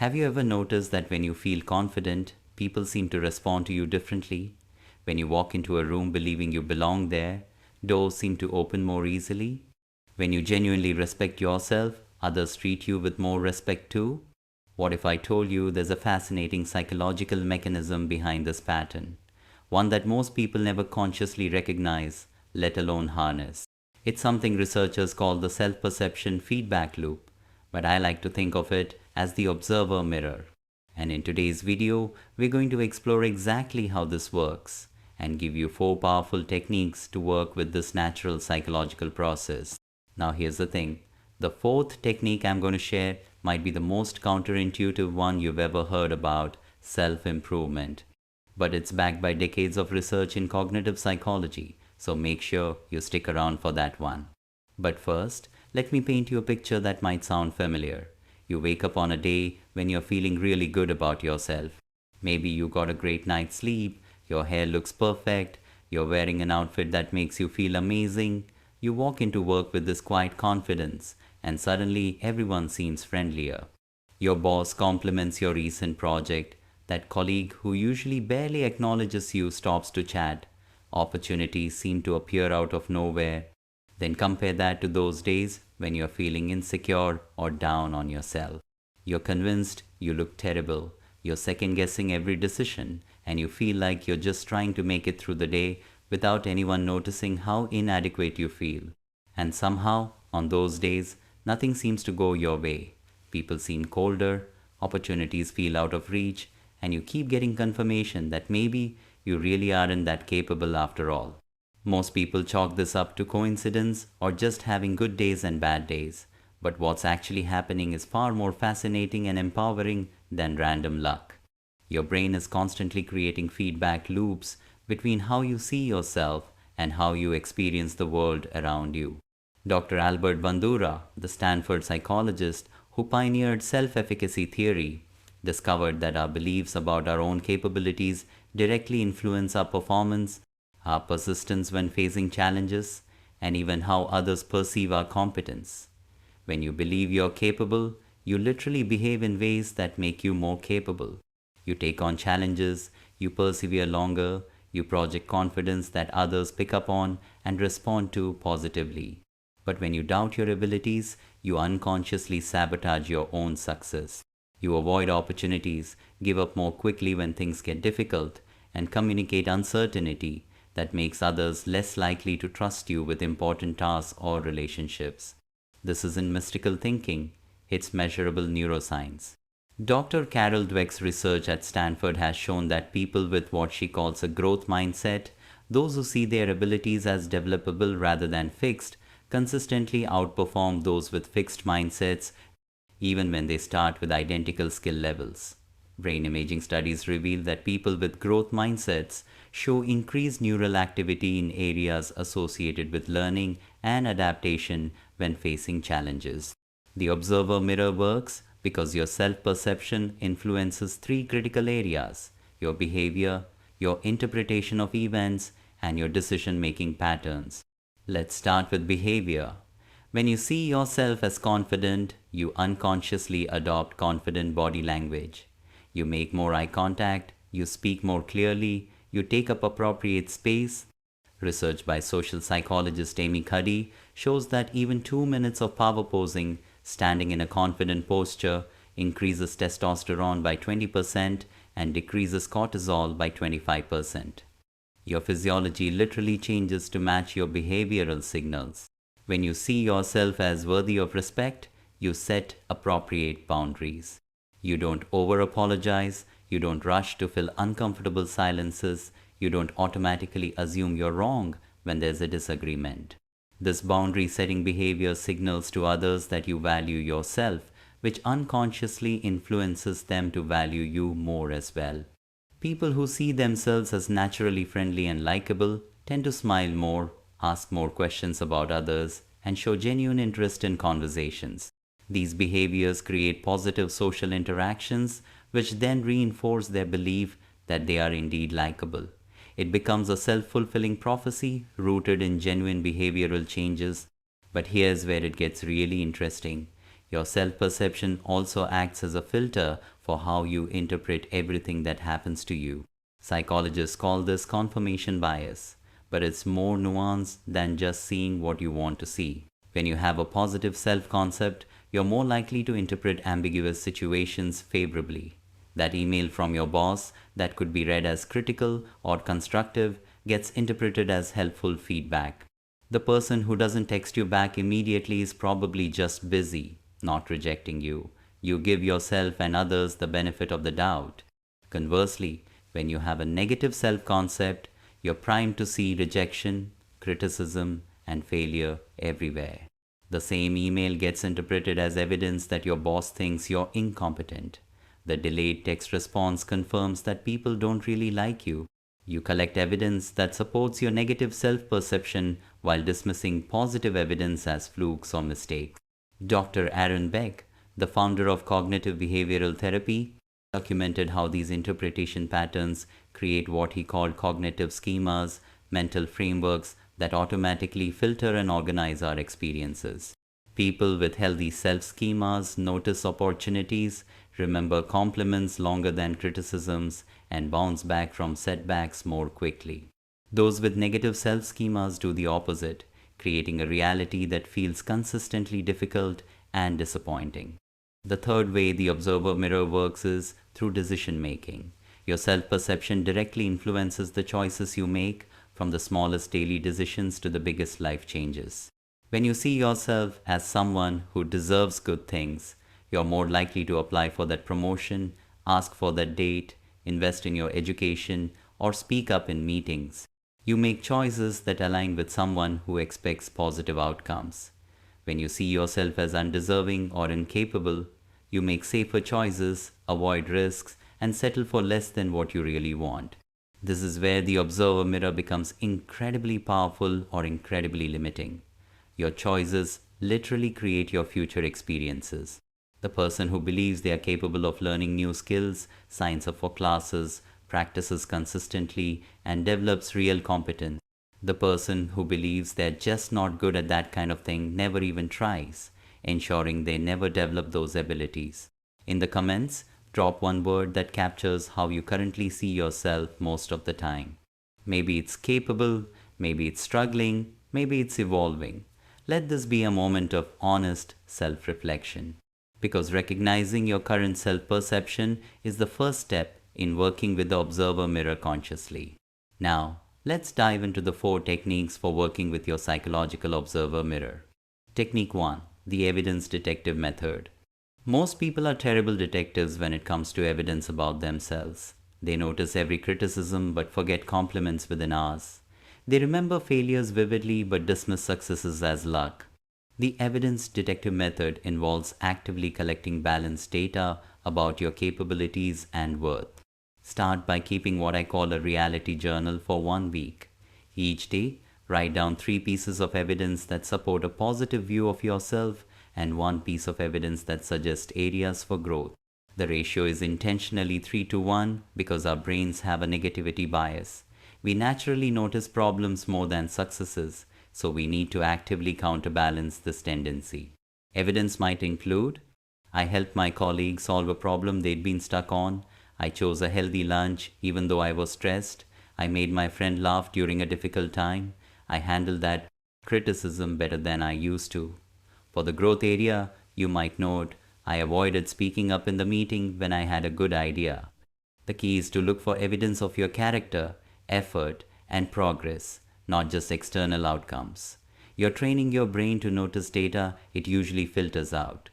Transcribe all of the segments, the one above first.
Have you ever noticed that when you feel confident, people seem to respond to you differently? When you walk into a room believing you belong there, doors seem to open more easily. When you genuinely respect yourself, others treat you with more respect too. What if I told you there's a fascinating psychological mechanism behind this pattern? One that most people never consciously recognize, let alone harness. It's something researchers call the self-perception feedback loop, but I like to think of it as the observer mirror. And in today's video, we're going to explore exactly how this works and give you 4 powerful techniques to work with this natural psychological process. Now here's the thing. The 4th technique I'm going to share might be the most counterintuitive one you've ever heard about, self-improvement. But it's backed by decades of research in cognitive psychology, so make sure you stick around for that one. But first, let me paint you a picture that might sound familiar. You wake up on a day when you're feeling really good about yourself. Maybe you got a great night's sleep, your hair looks perfect, you're wearing an outfit that makes you feel amazing. You walk into work with this quiet confidence, and suddenly everyone seems friendlier. Your boss compliments your recent project. That colleague who usually barely acknowledges you stops to chat. Opportunities seem to appear out of nowhere. Then compare that to those days when you're feeling insecure or down on yourself. You're convinced you look terrible. You're second guessing every decision, and you feel like you're just trying to make it through the day without anyone noticing how inadequate you feel. And somehow, on those days, nothing seems to go your way. People seem colder, opportunities feel out of reach, and you keep getting confirmation that maybe you really aren't that capable after all. Most people chalk this up to coincidence or just having good days and bad days. But what's actually happening is far more fascinating and empowering than random luck. Your brain is constantly creating feedback loops between how you see yourself and how you experience the world around you. Dr. Albert Bandura, the Stanford psychologist who pioneered self-efficacy theory, discovered that our beliefs about our own capabilities directly influence our performance, our persistence when facing challenges, and even how others perceive our competence. When you believe you're capable, you literally behave in ways that make you more capable. You take on challenges, you persevere longer, you project confidence that others pick up on and respond to positively. But when you doubt your abilities, you unconsciously sabotage your own success. You avoid opportunities, give up more quickly when things get difficult, and communicate uncertainty that makes others less likely to trust you with important tasks or relationships. This isn't mystical thinking, it's measurable neuroscience. Dr. Carol Dweck's research at Stanford has shown that people with what she calls a growth mindset, those who see their abilities as developable rather than fixed, consistently outperform those with fixed mindsets even when they start with identical skill levels. Brain imaging studies reveal that people with growth mindsets show increased neural activity in areas associated with learning and adaptation when facing challenges. The observer mirror works because your self-perception influences 3 critical areas: your behavior, your interpretation of events, and your decision-making patterns. Let's start with behavior. When you see yourself as confident, you unconsciously adopt confident body language. You make more eye contact, you speak more clearly, you take up appropriate space. Research by social psychologist Amy Cuddy shows that even 2 minutes of power posing, standing in a confident posture, increases testosterone by 20% and decreases cortisol by 25%. Your physiology literally changes to match your behavioral signals. When you see yourself as worthy of respect, you set appropriate boundaries. You don't over-apologize, you don't rush to fill uncomfortable silences, you don't automatically assume you're wrong when there's a disagreement. This boundary-setting behavior signals to others that you value yourself, which unconsciously influences them to value you more as well. People who see themselves as naturally friendly and likable tend to smile more, ask more questions about others, and show genuine interest in conversations. These behaviors create positive social interactions, which then reinforce their belief that they are indeed likable. It becomes a self-fulfilling prophecy rooted in genuine behavioral changes. But here's where it gets really interesting. Your self-perception also acts as a filter for how you interpret everything that happens to you. Psychologists call this confirmation bias, but it's more nuanced than just seeing what you want to see. When you have a positive self-concept, you're more likely to interpret ambiguous situations favorably. That email from your boss that could be read as critical or constructive gets interpreted as helpful feedback. The person who doesn't text you back immediately is probably just busy, not rejecting you. You give yourself and others the benefit of the doubt. Conversely, when you have a negative self-concept, you're primed to see rejection, criticism, and failure everywhere. The same email gets interpreted as evidence that your boss thinks you're incompetent. The delayed text response confirms that people don't really like you. You collect evidence that supports your negative self-perception while dismissing positive evidence as flukes or mistakes. Dr. Aaron Beck, the founder of cognitive behavioral therapy, documented how these interpretation patterns create what he called cognitive schemas, mental frameworks that automatically filter and organize our experiences. People with healthy self-schemas notice opportunities, remember compliments longer than criticisms, and bounce back from setbacks more quickly. Those with negative self-schemas do the opposite, creating a reality that feels consistently difficult and disappointing. The third way the observer mirror works is through decision making. Your self-perception directly influences the choices you make, from the smallest daily decisions to the biggest life changes. When you see yourself as someone who deserves good things, you're more likely to apply for that promotion, ask for that date, invest in your education, or speak up in meetings. You make choices that align with someone who expects positive outcomes. When you see yourself as undeserving or incapable, you make safer choices, avoid risks, and settle for less than what you really want. This is where the observer mirror becomes incredibly powerful or incredibly limiting. Your choices literally create your future experiences. The person who believes they are capable of learning new skills, signs up for classes, practices consistently, and develops real competence. The person who believes they're just not good at that kind of thing never even tries, ensuring they never develop those abilities. In the comments, drop one word that captures how you currently see yourself most of the time. Maybe it's capable, maybe it's struggling, maybe it's evolving. Let this be a moment of honest self-reflection, because recognizing your current self-perception is the first step in working with the observer mirror consciously. Now, let's dive into the 4 techniques for working with your psychological observer mirror. Technique 1. The evidence detective method. Most people are terrible detectives when it comes to evidence about themselves. They notice every criticism but forget compliments within hours. They remember failures vividly but dismiss successes as luck. The evidence detective method involves actively collecting balanced data about your capabilities and worth. Start by keeping what I call a reality journal for 1 week. Each day, write down 3 pieces of evidence that support a positive view of yourself and 1 piece of evidence that suggests areas for growth. The ratio is intentionally 3-to-1 because our brains have a negativity bias. We naturally notice problems more than successes, so we need to actively counterbalance this tendency. Evidence might include: I helped my colleague solve a problem they'd been stuck on. I chose a healthy lunch even though I was stressed. I made my friend laugh during a difficult time. I handled that criticism better than I used to. For the growth area, you might note, I avoided speaking up in the meeting when I had a good idea. The key is to look for evidence of your character, effort, and progress, not just external outcomes. You're training your brain to notice data it usually filters out.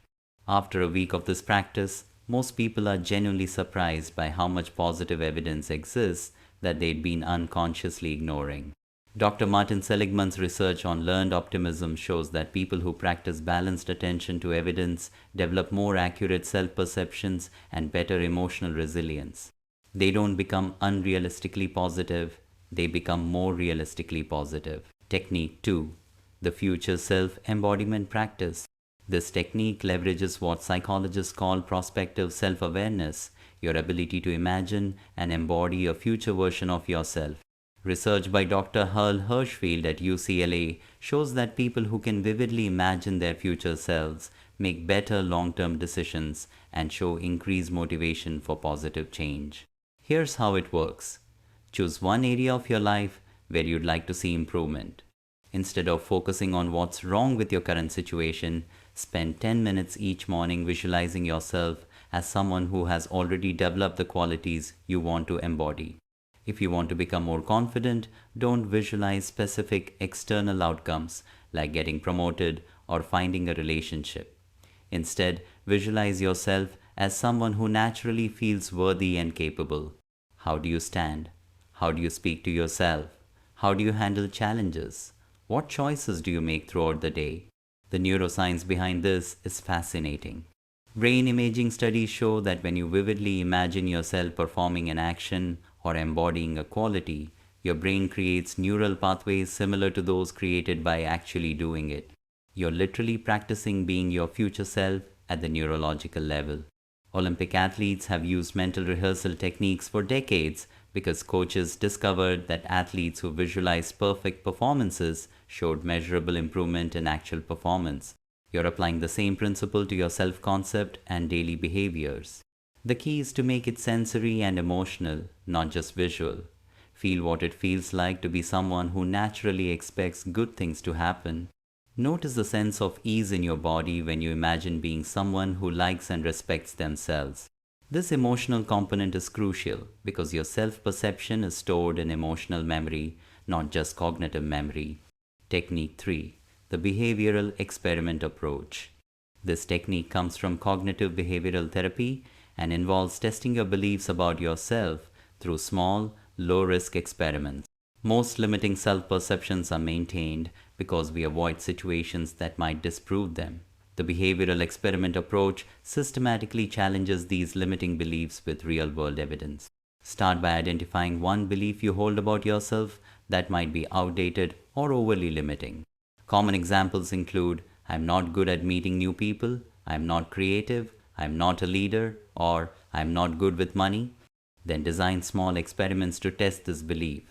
After a week of this practice, most people are genuinely surprised by how much positive evidence exists that they'd been unconsciously ignoring. Dr. Martin Seligman's research on learned optimism shows that people who practice balanced attention to evidence develop more accurate self-perceptions and better emotional resilience. They don't become unrealistically positive, they become more realistically positive. Technique 2. The Future Self Embodiment practice. This technique leverages what psychologists call prospective self-awareness, your ability to imagine and embody a future version of yourself. Research by Dr. Hal Hershfield at UCLA shows that people who can vividly imagine their future selves make better long-term decisions, and show increased motivation for positive change. Here's how it works. Choose one area of your life where you'd like to see improvement. Instead of focusing on what's wrong with your current situation, spend 10 minutes each morning visualizing yourself as someone who has already developed the qualities you want to embody. If you want to become more confident, don't visualize specific external outcomes like getting promoted or finding a relationship. Instead, visualize yourself as someone who naturally feels worthy and capable. How do you stand? How do you speak to yourself? How do you handle challenges? What choices do you make throughout the day? The neuroscience behind this is fascinating. Brain imaging studies show that when you vividly imagine yourself performing an action or embodying a quality, your brain creates neural pathways similar to those created by actually doing it. You're literally practicing being your future self at the neurological level. Olympic athletes have used mental rehearsal techniques for decades because coaches discovered that athletes who visualized perfect performances showed measurable improvement in actual performance. You're applying the same principle to your self-concept and daily behaviors. The key is to make it sensory and emotional, not just visual. Feel what it feels like to be someone who naturally expects good things to happen. Notice the sense of ease in your body when you imagine being someone who likes and respects themselves. This emotional component is crucial because your self-perception is stored in emotional memory, not just cognitive memory. Technique 3. The behavioral experiment approach. This technique comes from cognitive behavioral therapy and involves testing your beliefs about yourself through small, low-risk experiments. Most limiting self-perceptions are maintained because we avoid situations that might disprove them. The behavioral experiment approach systematically challenges these limiting beliefs with real-world evidence. Start by identifying one belief you hold about yourself that might be outdated or overly limiting. Common examples include, I'm not good at meeting new people, I'm not creative, I'm not a leader, or I'm not good with money. Then design small experiments to test this belief.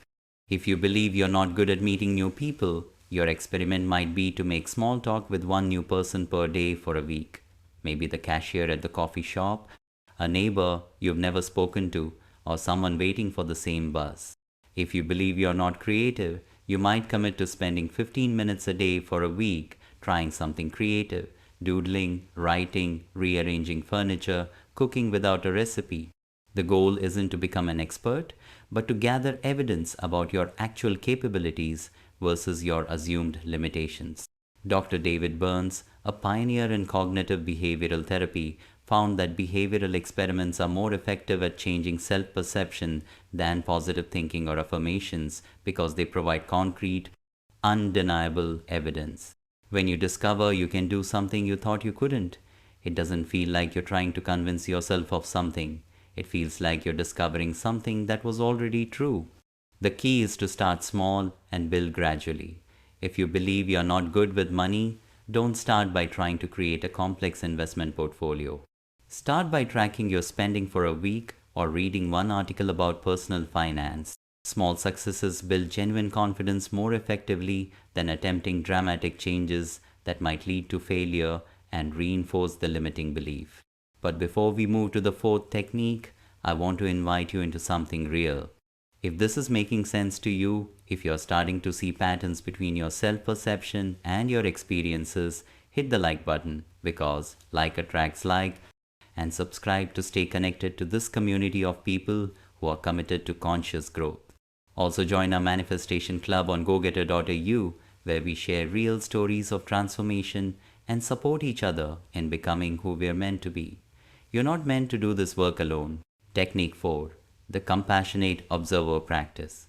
If you believe you're not good at meeting new people, your experiment might be to make small talk with one new person per day for a week. Maybe the cashier at the coffee shop, a neighbor you've never spoken to, or someone waiting for the same bus. If you believe you're not creative, you might commit to spending 15 minutes a day for a week trying something creative, doodling, writing, rearranging furniture, cooking without a recipe. The goal isn't to become an expert, but to gather evidence about your actual capabilities versus your assumed limitations. Dr. David Burns, a pioneer in cognitive behavioral therapy, found that behavioral experiments are more effective at changing self-perception than positive thinking or affirmations because they provide concrete, undeniable evidence. When you discover you can do something you thought you couldn't, it doesn't feel like you're trying to convince yourself of something. It feels like you're discovering something that was already true. The key is to start small and build gradually. If you believe you're not good with money, don't start by trying to create a complex investment portfolio. Start by tracking your spending for a week or reading one article about personal finance. Small successes build genuine confidence more effectively than attempting dramatic changes that might lead to failure and reinforce the limiting belief. But before we move to the fourth technique, I want to invite you into something real. If this is making sense to you, if you're starting to see patterns between your self-perception and your experiences, hit the like button because like attracts like, and subscribe to stay connected to this community of people who are committed to conscious growth. Also join our manifestation club on gogetter.au where we share real stories of transformation and support each other in becoming who we're meant to be. You're not meant to do this work alone. Technique 4. The compassionate observer practice.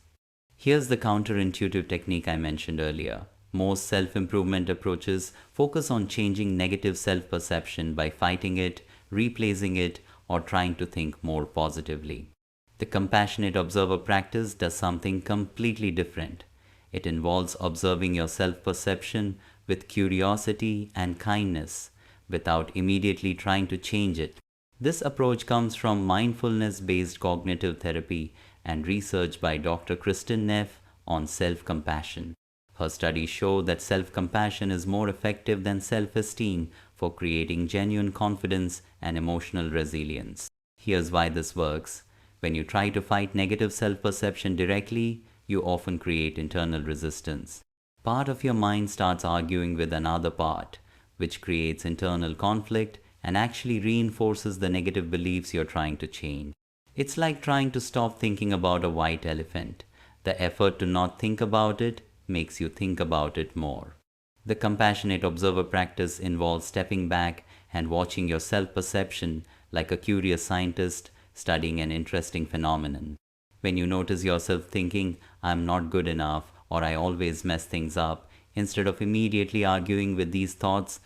Here's the counterintuitive technique I mentioned earlier. Most self-improvement approaches focus on changing negative self-perception by fighting it, replacing it, or trying to think more positively. The compassionate observer practice does something completely different. It involves observing your self-perception with curiosity and kindness without immediately trying to change it. This approach comes from mindfulness-based cognitive therapy and research by Dr. Kristen Neff on self-compassion. Her studies show that self-compassion is more effective than self-esteem for creating genuine confidence and emotional resilience. Here's why this works. When you try to fight negative self-perception directly, you often create internal resistance. Part of your mind starts arguing with another part, which creates internal conflict and actually reinforces the negative beliefs you're trying to change. It's like trying to stop thinking about a white elephant. The effort to not think about it makes you think about it more. The compassionate observer practice involves stepping back and watching your self-perception like a curious scientist studying an interesting phenomenon. When you notice yourself thinking, "I'm not good enough," or "I always mess things up," instead of immediately arguing with these thoughts,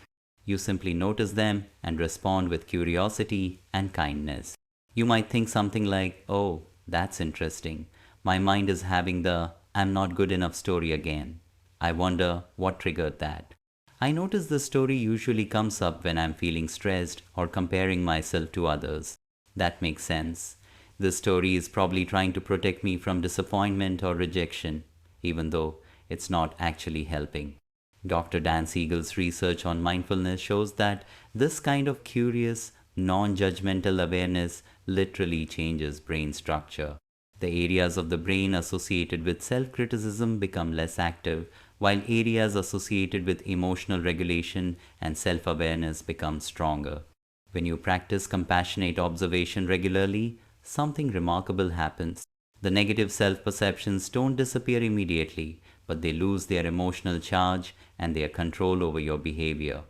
you simply notice them and respond with curiosity and kindness. You might think something like, "Oh, that's interesting. My mind is having the 'I'm not good enough' story again. I wonder what triggered that." I notice this story usually comes up when I'm feeling stressed or comparing myself to others. That makes sense. This story is probably trying to protect me from disappointment or rejection, even though it's not actually helping. Dr. Dan Siegel's research on mindfulness shows that this kind of curious, non-judgmental awareness literally changes brain structure. The areas of the brain associated with self-criticism become less active, while areas associated with emotional regulation and self-awareness become stronger. When you practice compassionate observation regularly, something remarkable happens. The negative self-perceptions don't disappear immediately, but they lose their emotional charge and their control over your behavior.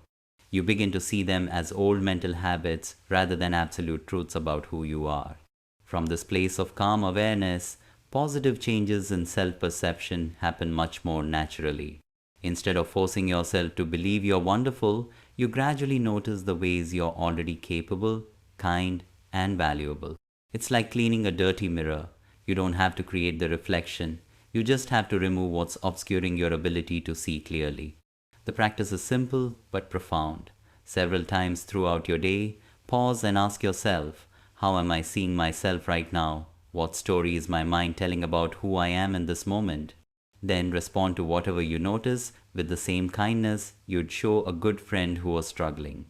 You begin to see them as old mental habits rather than absolute truths about who you are. From this place of calm awareness, positive changes in self-perception happen much more naturally. Instead of forcing yourself to believe you're wonderful, you gradually notice the ways you're already capable, kind, and valuable. It's like cleaning a dirty mirror. You don't have to create the reflection. You just have to remove what's obscuring your ability to see clearly. The practice is simple but profound. Several times throughout your day, pause and ask yourself, "How am I seeing myself right now? What story is my mind telling about who I am in this moment?" Then respond to whatever you notice with the same kindness you'd show a good friend who was struggling.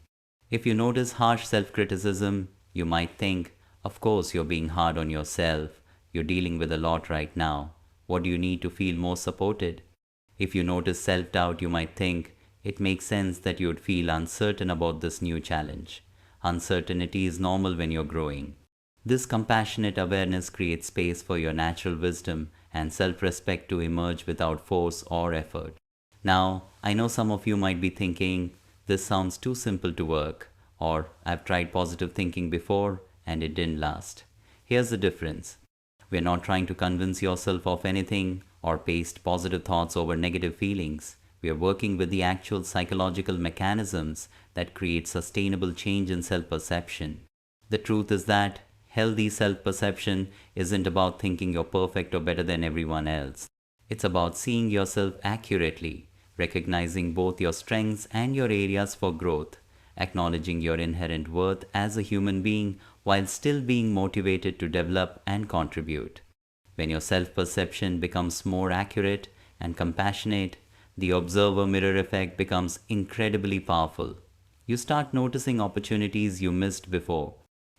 If you notice harsh self-criticism, you might think, "Of course you're being hard on yourself. You're dealing with a lot right now. What do you need to feel more supported?" If you notice self-doubt, you might think, "It makes sense that you would feel uncertain about this new challenge. Uncertainty is normal when you're growing." This compassionate awareness creates space for your natural wisdom and self-respect to emerge without force or effort. Now, I know some of you might be thinking, "This sounds too simple to work," or "I've tried positive thinking before and it didn't last." Here's the difference. We're not trying to convince yourself of anything or paste positive thoughts over negative feelings. We are working with the actual psychological mechanisms that create sustainable change in self-perception. The truth is that healthy self-perception isn't about thinking you're perfect or better than everyone else. It's about seeing yourself accurately, recognizing both your strengths and your areas for growth, acknowledging your inherent worth as a human being while still being motivated to develop and contribute. When your self-perception becomes more accurate and compassionate, the observer mirror effect becomes incredibly powerful. You start noticing opportunities you missed before.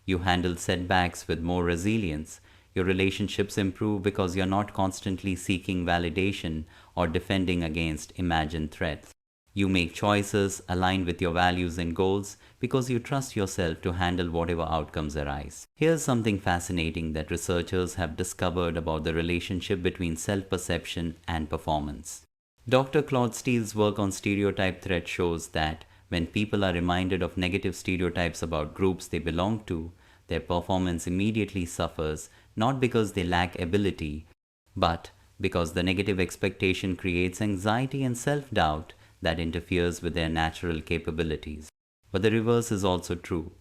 You handle setbacks with more resilience. Your relationships improve because you're not constantly seeking validation or defending against imagined threats. You make choices aligned with your values and goals because you trust yourself to handle whatever outcomes arise. Here's something fascinating that researchers have discovered about the relationship between self-perception and performance. Dr. Claude Steele's work on stereotype threat shows that when people are reminded of negative stereotypes about groups they belong to, their performance immediately suffers, not because they lack ability, but because the negative expectation creates anxiety and self-doubt that interferes with their natural capabilities. But the reverse is also true.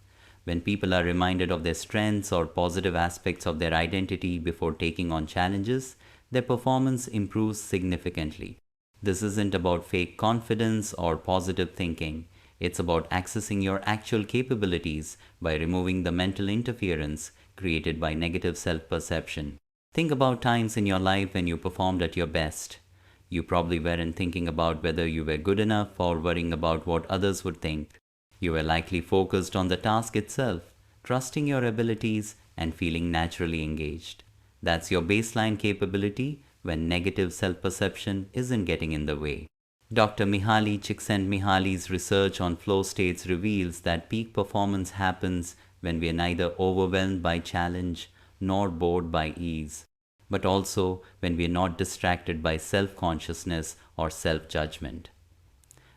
When people are reminded of their strengths or positive aspects of their identity before taking on challenges, their performance improves significantly. This isn't about fake confidence or positive thinking. It's about accessing your actual capabilities by removing the mental interference created by negative self-perception. Think about times in your life when you performed at your best. You probably weren't thinking about whether you were good enough or worrying about what others would think. You were likely focused on the task itself, trusting your abilities and feeling naturally engaged. That's your baseline capability when negative self-perception isn't getting in the way. Dr. Mihaly Csikszentmihalyi's research on flow states reveals that peak performance happens when we are neither overwhelmed by challenge nor bored by ease, but also when we are not distracted by self-consciousness or self-judgment.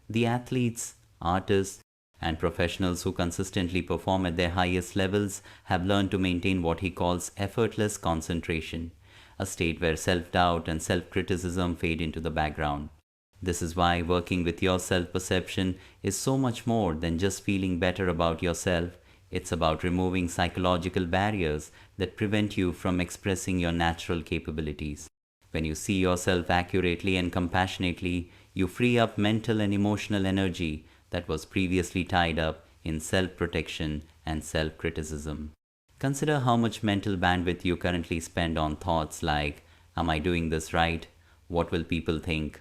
The athletes, artists, and professionals who consistently perform at their highest levels have learned to maintain what he calls effortless concentration, a state where self doubt and self criticism fade into the background. This is why working with your self perception is so much more than just feeling better about yourself. It's about removing psychological barriers that prevent you from expressing your natural capabilities. When you see yourself accurately and compassionately, you free up mental and emotional energy that was previously tied up in self protection and self criticism. Consider how much mental bandwidth you currently spend on thoughts like, am I doing this right? What will people think?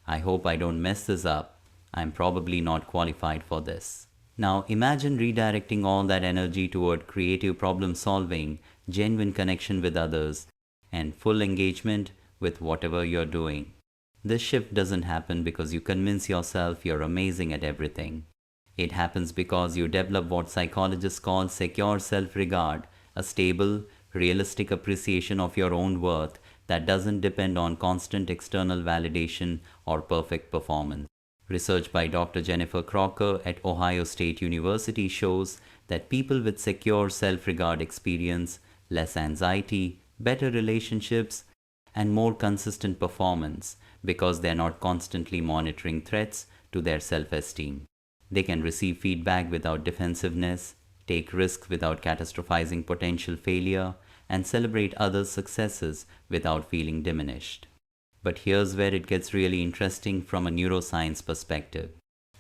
I hope I don't mess this up. I'm probably not qualified for this. Now imagine redirecting all that energy toward creative problem solving, genuine connection with others, and full engagement with whatever you're doing. This shift doesn't happen because you convince yourself you're amazing at everything. It happens because you develop what psychologists call secure self-regard, a stable, realistic appreciation of your own worth that doesn't depend on constant external validation or perfect performance. Research by Dr. Jennifer Crocker at Ohio State University shows that people with secure self-regard experience less anxiety, better relationships, and more consistent performance because they're not constantly monitoring threats to their self-esteem. They can receive feedback without defensiveness, take risks without catastrophizing potential failure, and celebrate others' successes without feeling diminished. But here's where it gets really interesting from a neuroscience perspective.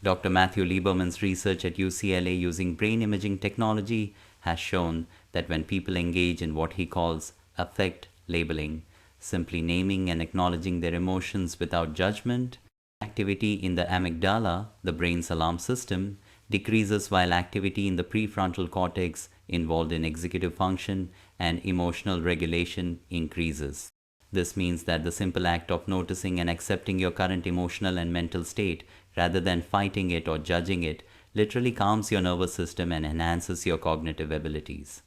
Dr. Matthew Lieberman's research at UCLA using brain imaging technology has shown that when people engage in what he calls affect labeling, simply naming and acknowledging their emotions without judgment, activity in the amygdala, the brain's alarm system, decreases while activity in the prefrontal cortex involved in executive function and emotional regulation increases. This means that the simple act of noticing and accepting your current emotional and mental state rather than fighting it or judging it literally calms your nervous system and enhances your cognitive abilities.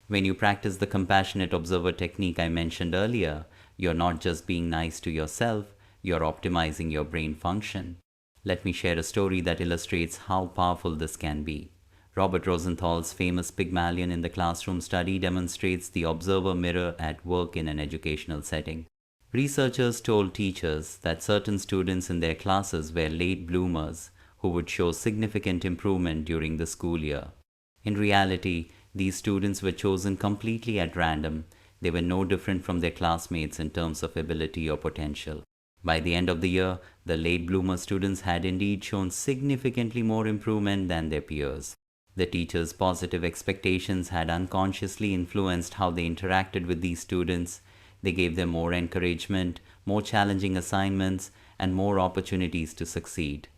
When you practice the compassionate observer technique I mentioned earlier, you're not just being nice to yourself, you're optimizing your brain function. Let me share a story that illustrates how powerful this can be. Robert Rosenthal's famous Pygmalion in the classroom study demonstrates the observer mirror at work in an educational setting. Researchers told teachers that certain students in their classes were late bloomers who would show significant improvement during the school year. In reality, these students were chosen completely at random. They were no different from their classmates in terms of ability or potential. By the end of the year, the late bloomer students had indeed shown significantly more improvement than their peers. The teachers' positive expectations had unconsciously influenced how they interacted with these students. They gave them more encouragement, more challenging assignments, and more opportunities to succeed.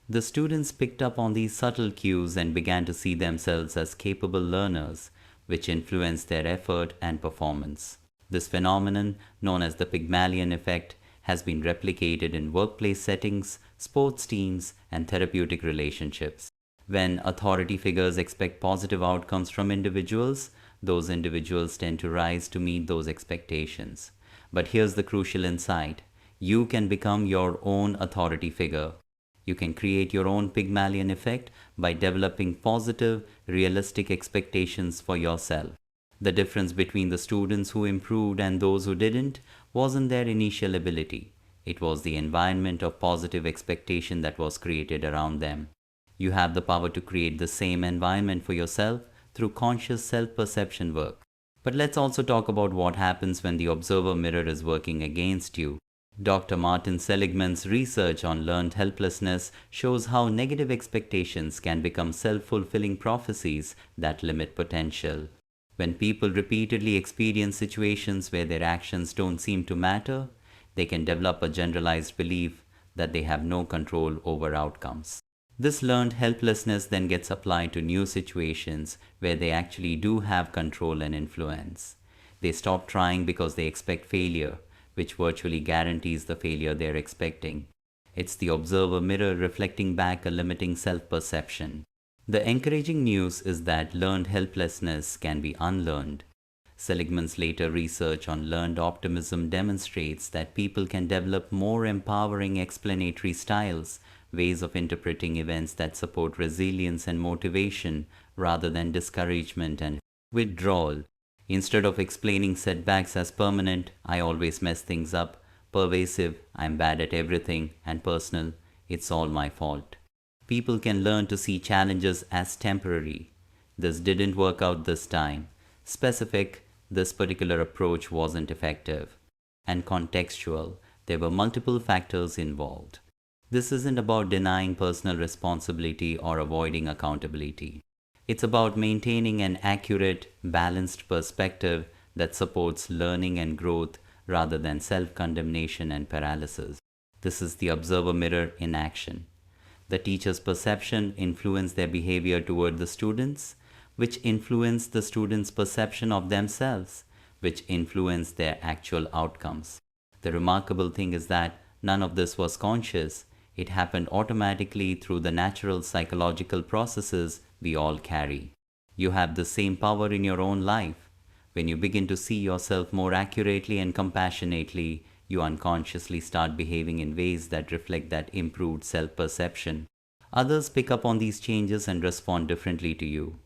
The students picked up on these subtle cues and began to see themselves as capable learners, which influenced their effort and performance. This phenomenon, known as the Pygmalion Effect, has been replicated in workplace settings, sports teams, and therapeutic relationships. When authority figures expect positive outcomes from individuals, those individuals tend to rise to meet those expectations. But here's the crucial insight. You can become your own authority figure. You can create your own Pygmalion effect by developing positive, realistic expectations for yourself. The difference between the students who improved and those who didn't wasn't their initial ability. It was the environment of positive expectation that was created around them. You have the power to create the same environment for yourself through conscious self-perception work. But let's also talk about what happens when the observer mirror is working against you. Dr. Martin Seligman's research on learned helplessness shows how negative expectations can become self-fulfilling prophecies that limit potential. When people repeatedly experience situations where their actions don't seem to matter, they can develop a generalized belief that they have no control over outcomes. This learned helplessness then gets applied to new situations where they actually do have control and influence. They stop trying because they expect failure, which virtually guarantees the failure they're expecting. It's the observer mirror reflecting back a limiting self perception. The encouraging news is that learned helplessness can be unlearned. Seligman's later research on learned optimism demonstrates that people can develop more empowering explanatory styles, ways of interpreting events that support resilience and motivation rather than discouragement and withdrawal. Instead of explaining setbacks as permanent, I always mess things up, pervasive, I'm bad at everything, and personal, it's all my fault. People can learn to see challenges as temporary. This didn't work out this time. Specific, this particular approach wasn't effective. And contextual, there were multiple factors involved. This isn't about denying personal responsibility or avoiding accountability. It's about maintaining an accurate, balanced perspective that supports learning and growth rather than self-condemnation and paralysis. This is the observer mirror in action. The teacher's perception influences their behavior toward the students, which influence the students' perception of themselves, which influence their actual outcomes. The remarkable thing is that none of this was conscious. It happened automatically through the natural psychological processes we all carry. You have the same power in your own life. When you begin to see yourself more accurately and compassionately, you unconsciously start behaving in ways that reflect that improved self-perception. Others pick up on these changes and respond differently to you.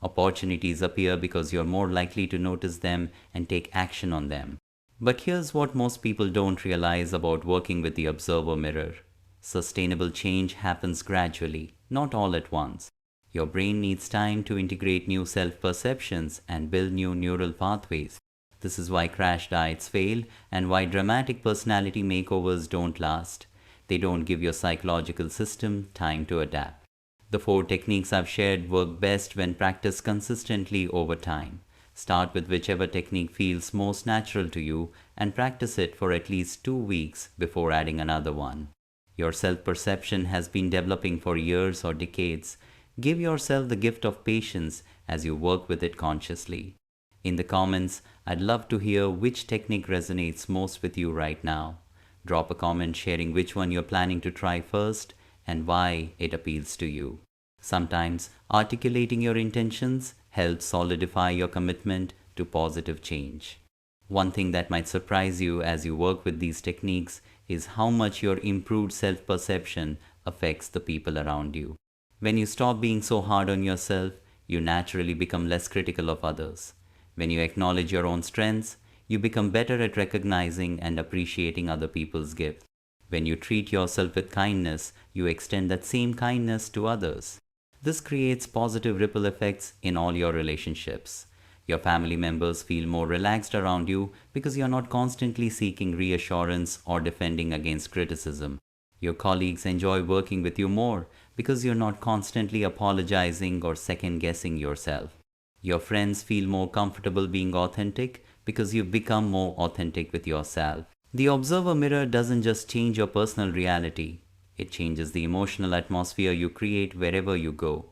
Opportunities appear because you're more likely to notice them and take action on them. But here's what most people don't realize about working with the observer mirror. Sustainable change happens gradually, not all at once. Your brain needs time to integrate new self-perceptions and build new neural pathways. This is why crash diets fail and why dramatic personality makeovers don't last. They don't give your psychological system time to adapt. The 4 techniques I've shared work best when practiced consistently over time. Start with whichever technique feels most natural to you and practice it for at least 2 weeks before adding another one. Your self-perception has been developing for years or decades. Give yourself the gift of patience as you work with it consciously. In the comments, I'd love to hear which technique resonates most with you right now. Drop a comment sharing which one you're planning to try first and why it appeals to you. Sometimes articulating your intentions helps solidify your commitment to positive change. One thing that might surprise you as you work with these techniques is how much your improved self-perception affects the people around you. When you stop being so hard on yourself, you naturally become less critical of others. When you acknowledge your own strengths, you become better at recognizing and appreciating other people's gifts. When you treat yourself with kindness, you extend that same kindness to others. This creates positive ripple effects in all your relationships. Your family members feel more relaxed around you because you're not constantly seeking reassurance or defending against criticism. Your colleagues enjoy working with you more because you're not constantly apologizing or second-guessing yourself. Your friends feel more comfortable being authentic because you've become more authentic with yourself. The observer mirror doesn't just change your personal reality, it changes the emotional atmosphere you create wherever you go.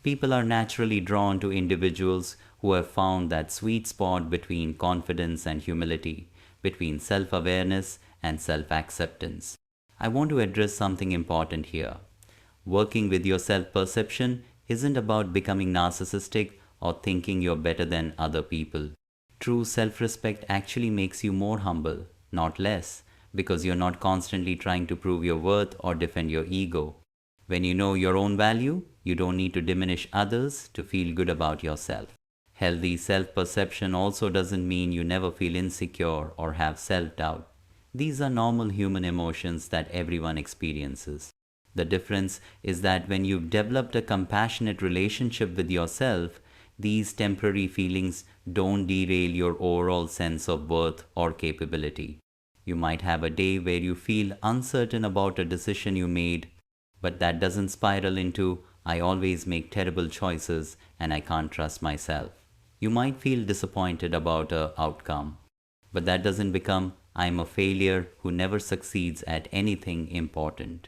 People are naturally drawn to individuals who have found that sweet spot between confidence and humility, between self-awareness and self-acceptance. I want to address something important here. Working with your self-perception isn't about becoming narcissistic or thinking you're better than other people. True self-respect actually makes you more humble, not less, because you're not constantly trying to prove your worth or defend your ego. When you know your own value, you don't need to diminish others to feel good about yourself. Healthy self-perception also doesn't mean you never feel insecure or have self-doubt. These are normal human emotions that everyone experiences. The difference is that when you've developed a compassionate relationship with yourself, these temporary feelings don't derail your overall sense of worth or capability. You might have a day where you feel uncertain about a decision you made, but that doesn't spiral into, I always make terrible choices and I can't trust myself. You might feel disappointed about an outcome, but that doesn't become, I'm a failure who never succeeds at anything important.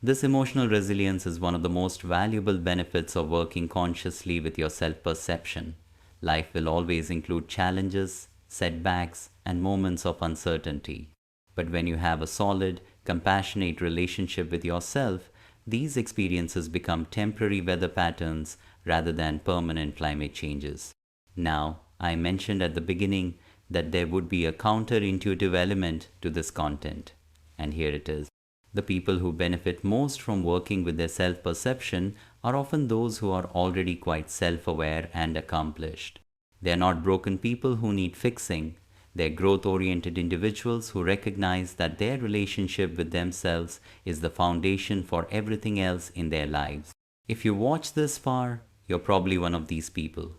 This emotional resilience is one of the most valuable benefits of working consciously with your self perception. Life will always include challenges, setbacks, and moments of uncertainty. But when you have a solid, compassionate relationship with yourself, these experiences become temporary weather patterns rather than permanent climate changes. Now, I mentioned at the beginning that there would be a counterintuitive element to this content, and here it is. The people who benefit most from working with their self perception are often those who are already quite self aware and accomplished. They are not broken people who need fixing. They're growth oriented individuals who recognize that their relationship with themselves is the foundation for everything else in their lives. If you watch this far, you're probably one of these people.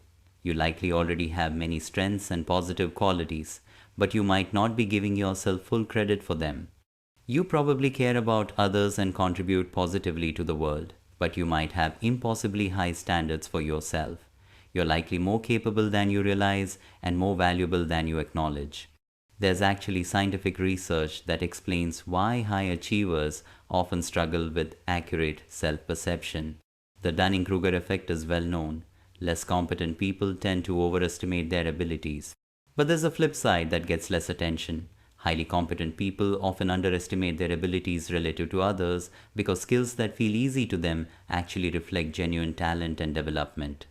You likely already have many strengths and positive qualities, but you might not be giving yourself full credit for them. You probably care about others and contribute positively to the world, but you might have impossibly high standards for yourself. You're likely more capable than you realize and more valuable than you acknowledge. There's actually scientific research that explains why high achievers often struggle with accurate self perception. The Dunning-Kruger effect is well known. Less competent people tend to overestimate their abilities. But there's a flip side that gets less attention. Highly competent people often underestimate their abilities relative to others because skills that feel easy to them actually reflect genuine talent and development.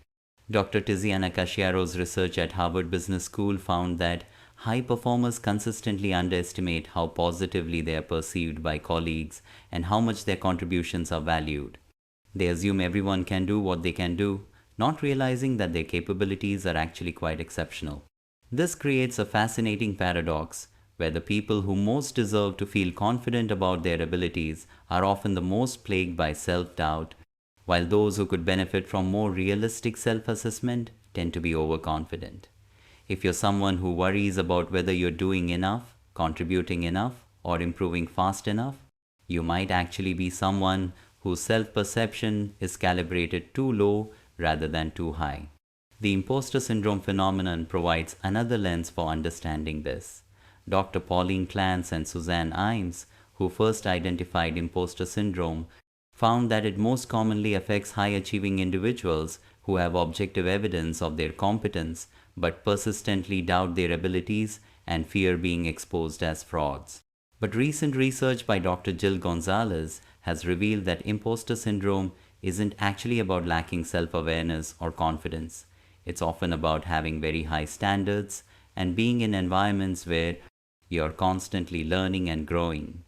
Dr. Tiziana Casciaro's research at Harvard Business School found that high performers consistently underestimate how positively they are perceived by colleagues and how much their contributions are valued. They assume everyone can do what they can do, not realizing that their capabilities are actually quite exceptional. This creates a fascinating paradox where the people who most deserve to feel confident about their abilities are often the most plagued by self-doubt, while those who could benefit from more realistic self-assessment tend to be overconfident. If you're someone who worries about whether you're doing enough, contributing enough, or improving fast enough, you might actually be someone whose self-perception is calibrated too low rather than too high. The imposter syndrome phenomenon provides another lens for understanding this. Dr. Pauline Clance and Suzanne Imes, who first identified imposter syndrome, found that it most commonly affects high-achieving individuals who have objective evidence of their competence but persistently doubt their abilities and fear being exposed as frauds. But recent research by Dr. Jill Gonzalez has revealed that imposter syndrome isn't actually about lacking self-awareness or confidence. It's often about having very high standards and being in environments where you're constantly learning and growing.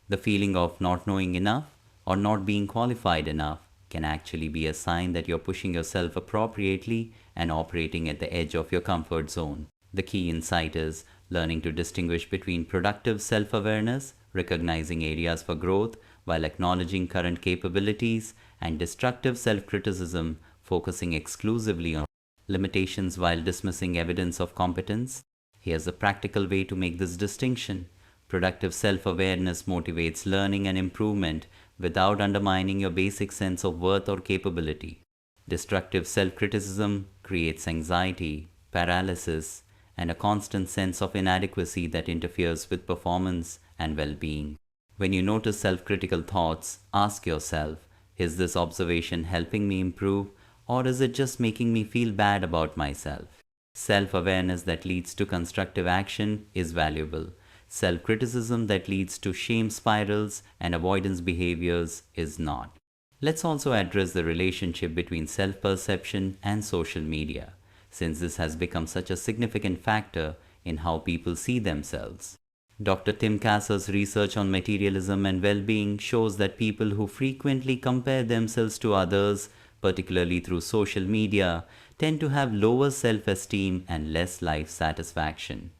The feeling of not knowing enough or not being qualified enough can actually be a sign that you're pushing yourself appropriately and operating at the edge of your comfort zone. The key insight is learning to distinguish between productive self-awareness, recognizing areas for growth while acknowledging current capabilities, and destructive self-criticism, focusing exclusively on limitations while dismissing evidence of competence. Here's a practical way to make this distinction. Productive self-awareness motivates learning and improvement without undermining your basic sense of worth or capability. Destructive self-criticism creates anxiety, paralysis, and a constant sense of inadequacy that interferes with performance and well-being. When you notice self-critical thoughts, ask yourself, is this observation helping me improve, or is it just making me feel bad about myself? Self-awareness that leads to constructive action is valuable. Self-criticism that leads to shame spirals and avoidance behaviors is not. Let's also address the relationship between self-perception and social media, since this has become such a significant factor in how people see themselves. Dr. Tim Kasser's research on materialism and well-being shows that people who frequently compare themselves to others, particularly through social media, tend to have lower self-esteem and less life satisfaction.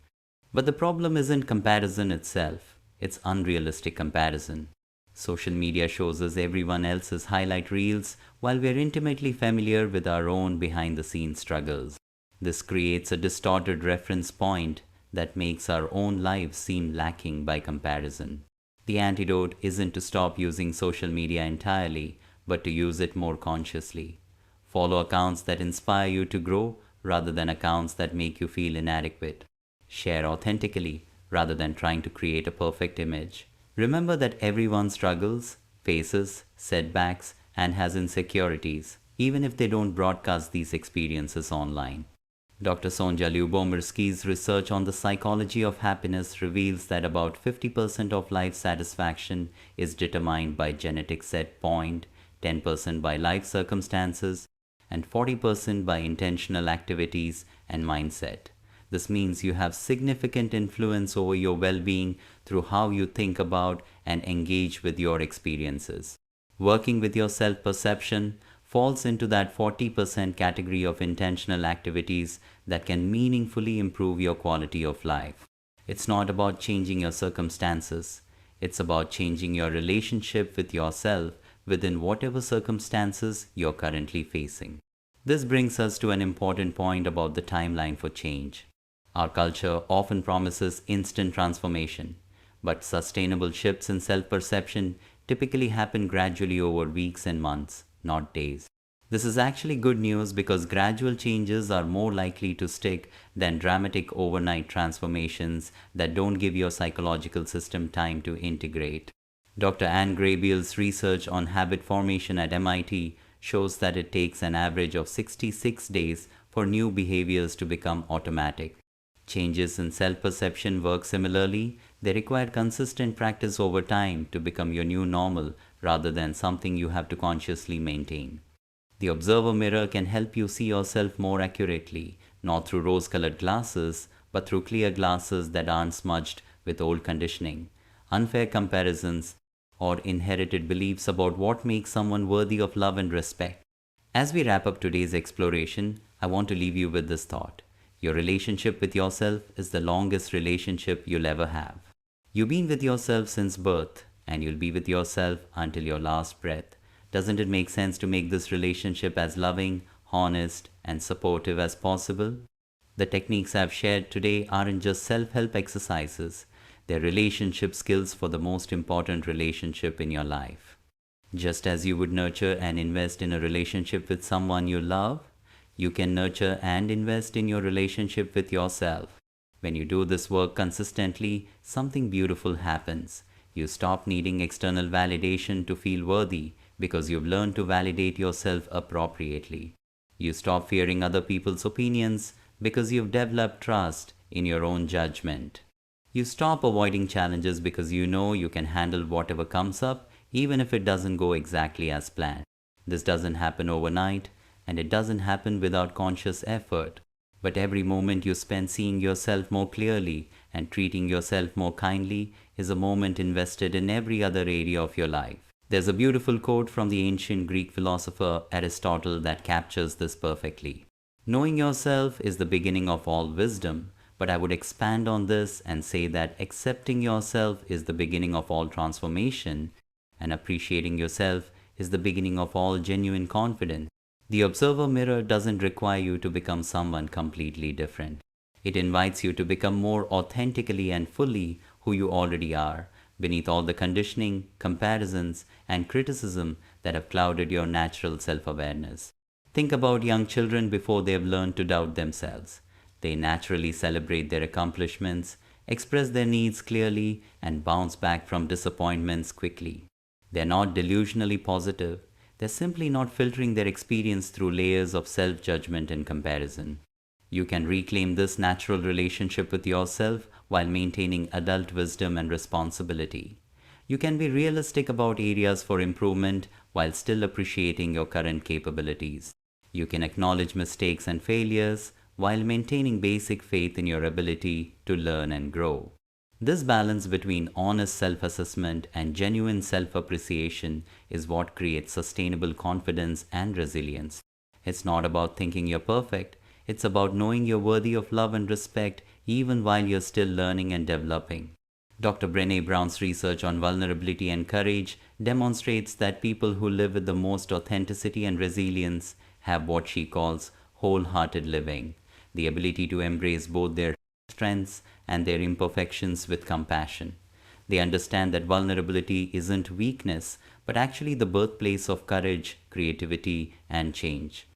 But the problem isn't comparison itself, it's unrealistic comparison. Social media shows us everyone else's highlight reels while we're intimately familiar with our own behind-the-scenes struggles. This creates a distorted reference point that makes our own lives seem lacking by comparison. The antidote isn't to stop using social media entirely, but to use it more consciously. Follow accounts that inspire you to grow rather than accounts that make you feel inadequate. Share authentically rather than trying to create a perfect image. Remember that everyone struggles, faces setbacks, and has insecurities, even if they don't broadcast these experiences online. Dr. Sonja Lyubomirsky's research on the psychology of happiness reveals that about 50% of life satisfaction is determined by genetic set point, 10% by life circumstances, and 40% by intentional activities and mindset. This means you have significant influence over your well-being through how you think about and engage with your experiences. Working with your self-perception falls into that 40% category of intentional activities that can meaningfully improve your quality of life. It's not about changing your circumstances. It's about changing your relationship with yourself within whatever circumstances you're currently facing. This brings us to an important point about the timeline for change. Our culture often promises instant transformation, but sustainable shifts in self-perception typically happen gradually over weeks and months, not days. This is actually good news because gradual changes are more likely to stick than dramatic overnight transformations that don't give your psychological system time to integrate. Dr. Anne Grable's research on habit formation at MIT shows that it takes an average of 66 days for new behaviors to become automatic. Changes in self-perception work similarly. They require consistent practice over time to become your new normal rather than something you have to consciously maintain. The observer mirror can help you see yourself more accurately, not through rose-colored glasses, but through clear glasses that aren't smudged with old conditioning, unfair comparisons, or inherited beliefs about what makes someone worthy of love and respect. As we wrap up today's exploration, I want to leave you with this thought. Your relationship with yourself is the longest relationship you'll ever have. You've been with yourself since birth, and you'll be with yourself until your last breath. Doesn't it make sense to make this relationship as loving, honest, and supportive as possible? The techniques I've shared today aren't just self-help exercises. They're relationship skills for the most important relationship in your life. Just as you would nurture and invest in a relationship with someone you love, you can nurture and invest in your relationship with yourself. When you do this work consistently, something beautiful happens. You stop needing external validation to feel worthy because you've learned to validate yourself appropriately. You stop fearing other people's opinions because you've developed trust in your own judgment. You stop avoiding challenges because you know you can handle whatever comes up, even if it doesn't go exactly as planned. This doesn't happen overnight, and it doesn't happen without conscious effort. But every moment you spend seeing yourself more clearly and treating yourself more kindly is a moment invested in every other area of your life. There's a beautiful quote from the ancient Greek philosopher Aristotle that captures this perfectly. Knowing yourself is the beginning of all wisdom, but I would expand on this and say that accepting yourself is the beginning of all transformation, and appreciating yourself is the beginning of all genuine confidence. The observer mirror doesn't require you to become someone completely different. It invites you to become more authentically and fully who you already are, beneath all the conditioning, comparisons, and criticism that have clouded your natural self-awareness. Think about young children before they have learned to doubt themselves. They naturally celebrate their accomplishments, express their needs clearly, and bounce back from disappointments quickly. They're not delusionally positive. They're simply not filtering their experience through layers of self-judgment and comparison. You can reclaim this natural relationship with yourself while maintaining adult wisdom and responsibility. You can be realistic about areas for improvement while still appreciating your current capabilities. You can acknowledge mistakes and failures while maintaining basic faith in your ability to learn and grow. This balance between honest self-assessment and genuine self-appreciation is what creates sustainable confidence and resilience. It's not about thinking you're perfect, it's about knowing you're worthy of love and respect even while you're still learning and developing. Dr. Brené Brown's research on vulnerability and courage demonstrates that people who live with the most authenticity and resilience have what she calls wholehearted living, the ability to embrace both their strengths and their imperfections with compassion. They understand that vulnerability isn't weakness, but actually the birthplace of courage, creativity, and change.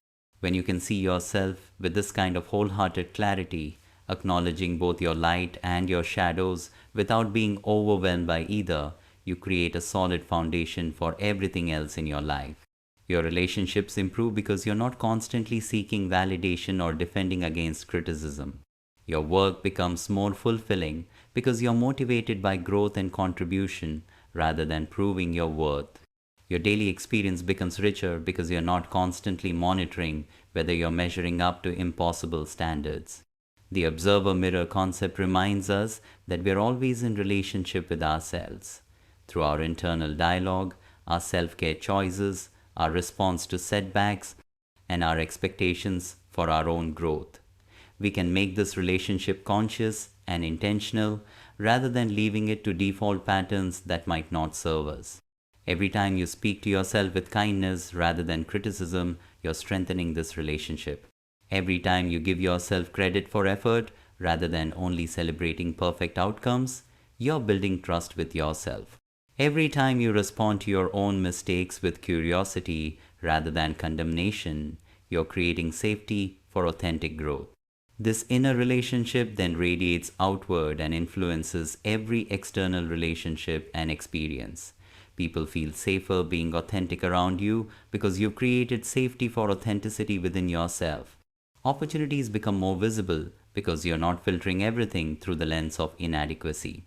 When you can see yourself with this kind of wholehearted clarity, acknowledging both your light and your shadows without being overwhelmed by either, you create a solid foundation for everything else in your life. Your relationships improve because you're not constantly seeking validation or defending against criticism. Your work becomes more fulfilling because you're motivated by growth and contribution rather than proving your worth. Your daily experience becomes richer because you're not constantly monitoring whether you're measuring up to impossible standards. The observer mirror concept reminds us that we're always in relationship with ourselves. Through our internal dialogue, our self-care choices, our response to setbacks, and our expectations for our own growth. We can make this relationship conscious and intentional rather than leaving it to default patterns that might not serve us. Every time you speak to yourself with kindness rather than criticism, you're strengthening this relationship. Every time you give yourself credit for effort rather than only celebrating perfect outcomes, you're building trust with yourself. Every time you respond to your own mistakes with curiosity rather than condemnation, you're creating safety for authentic growth. This inner relationship then radiates outward and influences every external relationship and experience. People feel safer being authentic around you because you've created safety for authenticity within yourself. Opportunities become more visible because you're not filtering everything through the lens of inadequacy.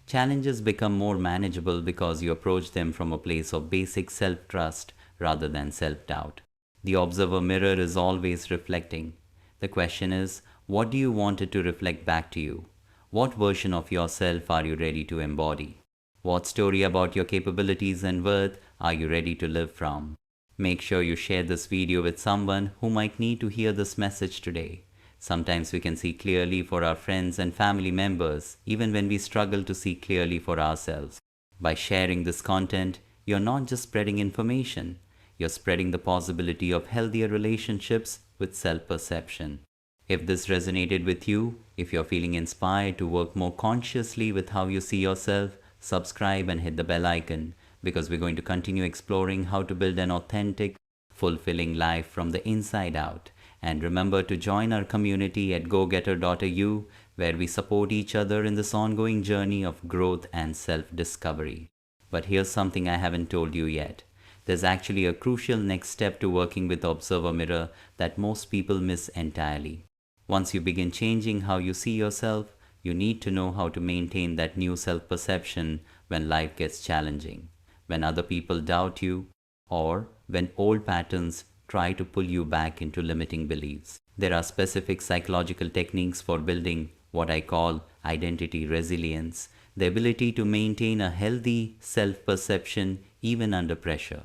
Challenges become more manageable because you approach them from a place of basic self-trust rather than self-doubt. The observer mirror is always reflecting. The question is, what do you want it to reflect back to you? What version of yourself are you ready to embody? What story about your capabilities and worth are you ready to live from? Make sure you share this video with someone who might need to hear this message today. Sometimes we can see clearly for our friends and family members, even when we struggle to see clearly for ourselves. By sharing this content, you're not just spreading information, you're spreading the possibility of healthier relationships with self-perception. If this resonated with you, if you're feeling inspired to work more consciously with how you see yourself, subscribe and hit the bell icon, because we're going to continue exploring how to build an authentic, fulfilling life from the inside out. And remember to join our community at gogetter.au, where we support each other in this ongoing journey of growth and self-discovery. But here's something I haven't told you yet. There's actually a crucial next step to working with the Observer Mirror that most people miss entirely. Once you begin changing how you see yourself, you need to know how to maintain that new self-perception when life gets challenging, when other people doubt you, or when old patterns try to pull you back into limiting beliefs. There are specific psychological techniques for building what I call identity resilience, the ability to maintain a healthy self-perception even under pressure.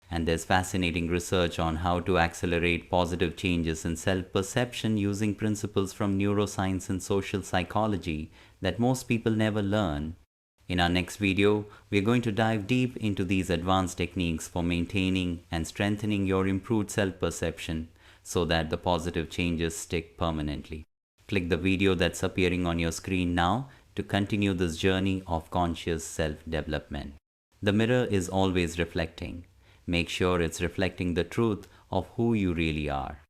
And there's fascinating research on how to accelerate positive changes in self-perception using principles from neuroscience and social psychology that most people never learn. In our next video, we're going to dive deep into these advanced techniques for maintaining and strengthening your improved self-perception so that the positive changes stick permanently. Click the video that's appearing on your screen now to continue this journey of conscious self-development. The mirror is always reflecting. Make sure it's reflecting the truth of who you really are.